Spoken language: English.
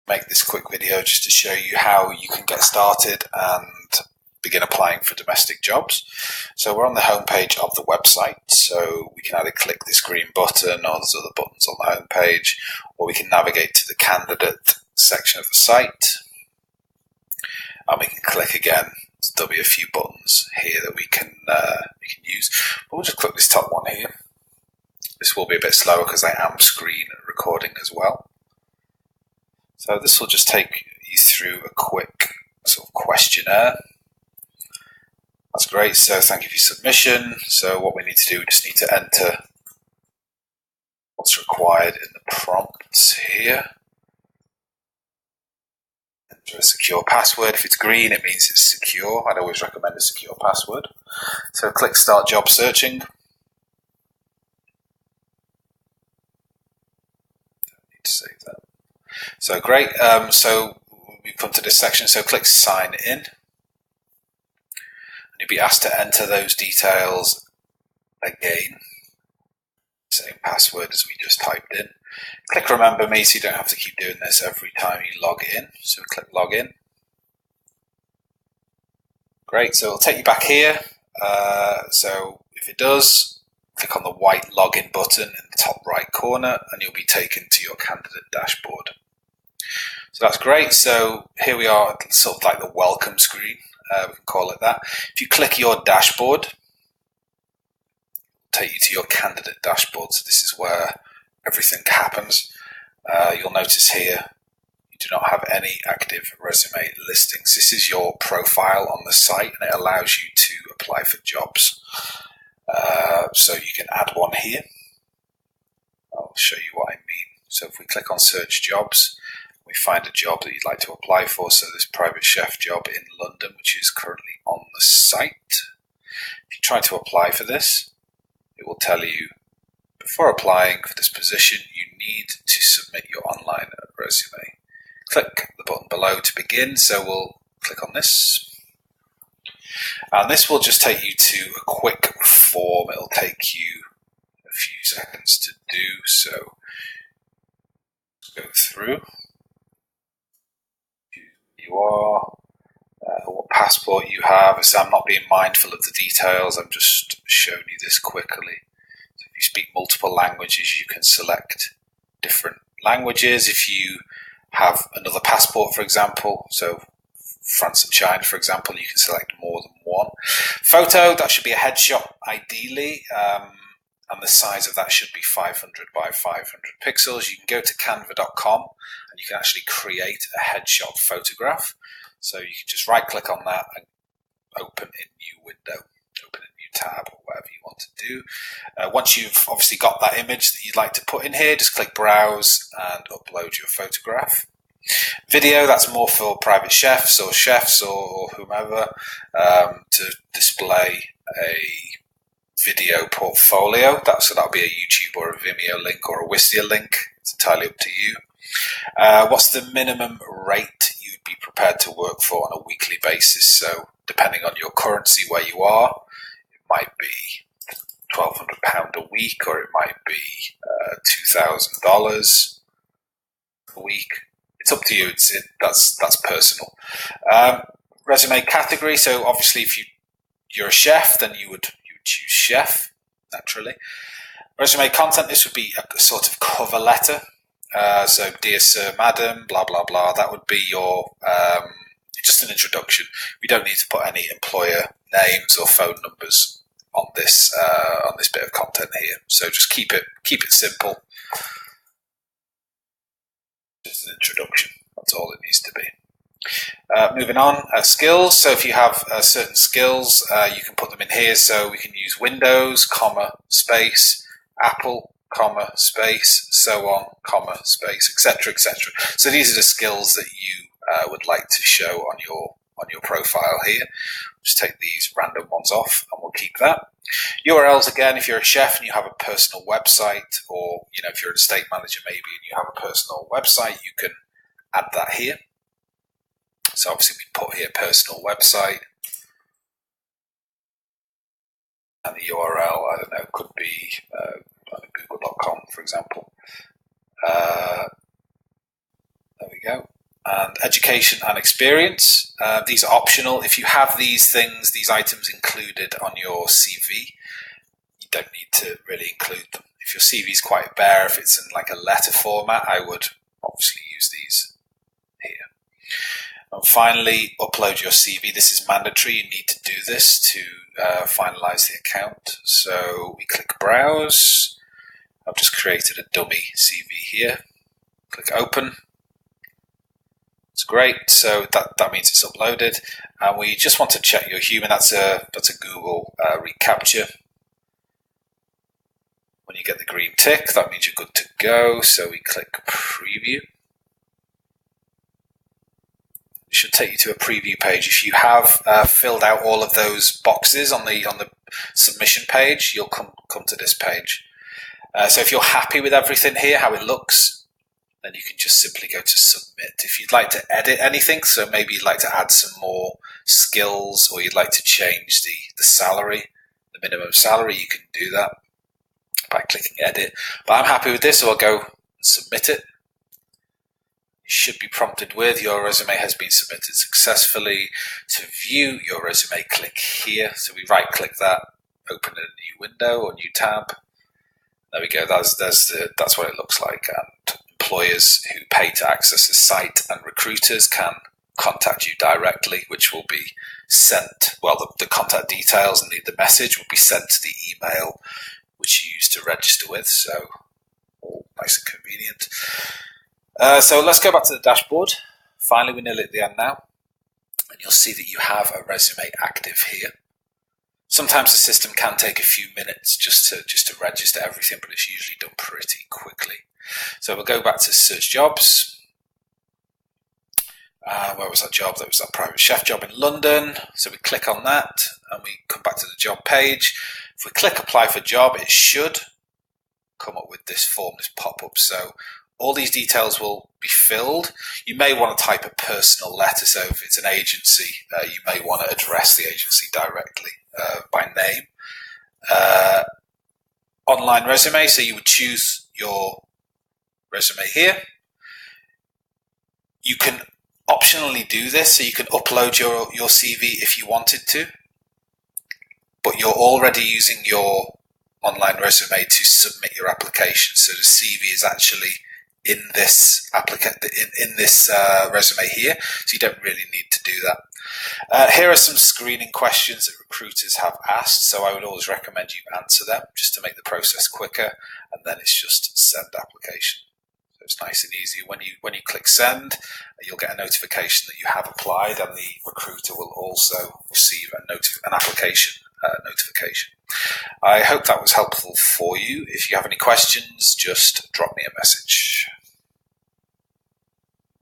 Make this quick video just to show you how you can get started and begin applying for domestic jobs. So we're on the home page of the website, so we can either click this green button or there's other buttons on the home page, or we can navigate to the candidate section of the site and we can click again. There'll be a few buttons here that we can use, but we'll just click this top one here. This will be a bit slower because I am screen recording as well. So this will just take you through a quick sort of questionnaire. That's great. So thank you for your submission. So what we need to do, we just need to enter what's required in the prompts here. Enter a secure password. If it's green, it means it's secure. I'd always recommend a secure password. So click Start Job Searching. Don't need to save that. So great. So we've come to this section. So click Sign In. And you'll be asked to enter those details again. Same password as we just typed in. Click Remember Me so you don't have to keep doing this every time you log in. So click Log In. Great. So it'll take you back here. So if it does, click on the white login button in the top right corner and you'll be taken to your candidate dashboard. So that's great. So here we are, sort of like the welcome screen, we can call it that. If you click your dashboard, it'll take you to your candidate dashboard. So this is where everything happens. You'll notice here you do not have any active resume listings. This is your profile on the site and it allows you to apply for jobs. So you can add one here. I'll show you what I mean. So if we click on Search Jobs, we find a job that you'd like to apply for. So this private chef job in London, which is currently on the site. If you try to apply for this, it will tell you before applying for this position, you need to submit your online resume. Click the button below to begin. So we'll click on this. And this will just take you to a quick form. It'll take you a few seconds to do. So go through. You are, what passport you have. So I'm not being mindful of the details. I'm just showing you this quickly. So if you speak multiple languages, you can select different languages. If you have another passport, for example, so France and China, for example, you can select more than one. Photo, that should be a headshot ideally, and the size of that should be 500 by 500 pixels. You can go to canva.com and you can actually create a headshot photograph. So you can just right click on that and open a new window, open a new tab or whatever you want to do. Once you've obviously got that image that you'd like to put in here, just click Browse and upload your photograph. Video, that's more for private chefs or whomever to display a video portfolio. So that'll be a YouTube or a Vimeo link or a Wistia link. It's entirely up to you. What's the minimum rate you'd be prepared to work for on a weekly basis? So depending on your currency where you are, it might be £1,200 a week, or it might be $2,000 a week. It's up to you. That's personal. Resume category. So obviously, if you're a chef, then you would choose chef naturally. Resume content. This would be a sort of cover letter. So dear sir, madam, blah blah blah. That would be your just an introduction. We don't need to put any employer names or phone numbers on this bit of content here. So just keep it simple. Just an introduction. That's all it needs to be. Moving on, skills. So if you have certain skills, you can put them in here. So we can use Windows, comma, space, Apple, comma, space, so on, comma, space, etc., etc. So these are the skills that you would like to show on your profile here. Just take these random ones off and we'll keep that. URLs, again, if you're a chef and you have a personal website, or if you're an estate manager maybe and you have a personal website, you can add that here. So obviously we put here personal website, and the URL, I don't know, could be google.com, for example. There we go. And education and experience. These are optional. If you have these things, these items included on your CV, you don't need to really include them. If your CV is quite bare, if it's in like a letter format, I would obviously use these here. And finally, upload your CV. This is mandatory. You need to do this to finalize the account. So we click Browse. I've just created a dummy CV here. Click Open. It's great. So that means it's uploaded. And we just want to check you're human. That's a Google reCAPTCHA. When you get the green tick, that means you're good to go. So we click Preview. It should take you to a preview page. If you have filled out all of those boxes on the submission page, you'll come to this page. So if you're happy with everything here, how it looks, then you can just simply go to submit. If you'd like to edit anything, so maybe you'd like to add some more skills, or you'd like to change the salary, the minimum salary, you can do that by clicking edit. But I'm happy with this, so I'll go and submit it. You should be prompted with your resume has been submitted successfully. To view your resume, click here. So we right click that, open a new window or new tab. There we go. That's what it looks like. And employers who pay to access the site and recruiters can contact you directly, which will be sent. Well, the contact details and the message will be sent to the email which you used to register with. So all nice and convenient. So let's go back to the dashboard. Finally, we're nearly at the end now, and you'll see that you have a resume active here. Sometimes the system can take a few minutes just to register everything, but it's usually done pretty quickly. So we'll go back to search jobs. Where was that job? That was that private chef job in London. So we click on that and we come back to the job page. If we click apply for job, it should come up with this form, this pop-up. So all these details will be filled. You may want to type a personal letter. So if it's an agency, you may want to address the agency directly by name. Online resume. So you would choose your resume here. You can optionally do this. So you can upload your CV if you wanted to, but you're already using your online resume to submit your application. So the CV is actually in this resume here, so you don't really need to do that. Here are some screening questions that recruiters have asked, so I would always recommend you answer them just to make the process quicker, and then it's just send application. So it's nice and easy. When you click send, you'll get a notification that you have applied, and the recruiter will also receive an application notification. I hope that was helpful for you. If you have any questions, just drop me a message.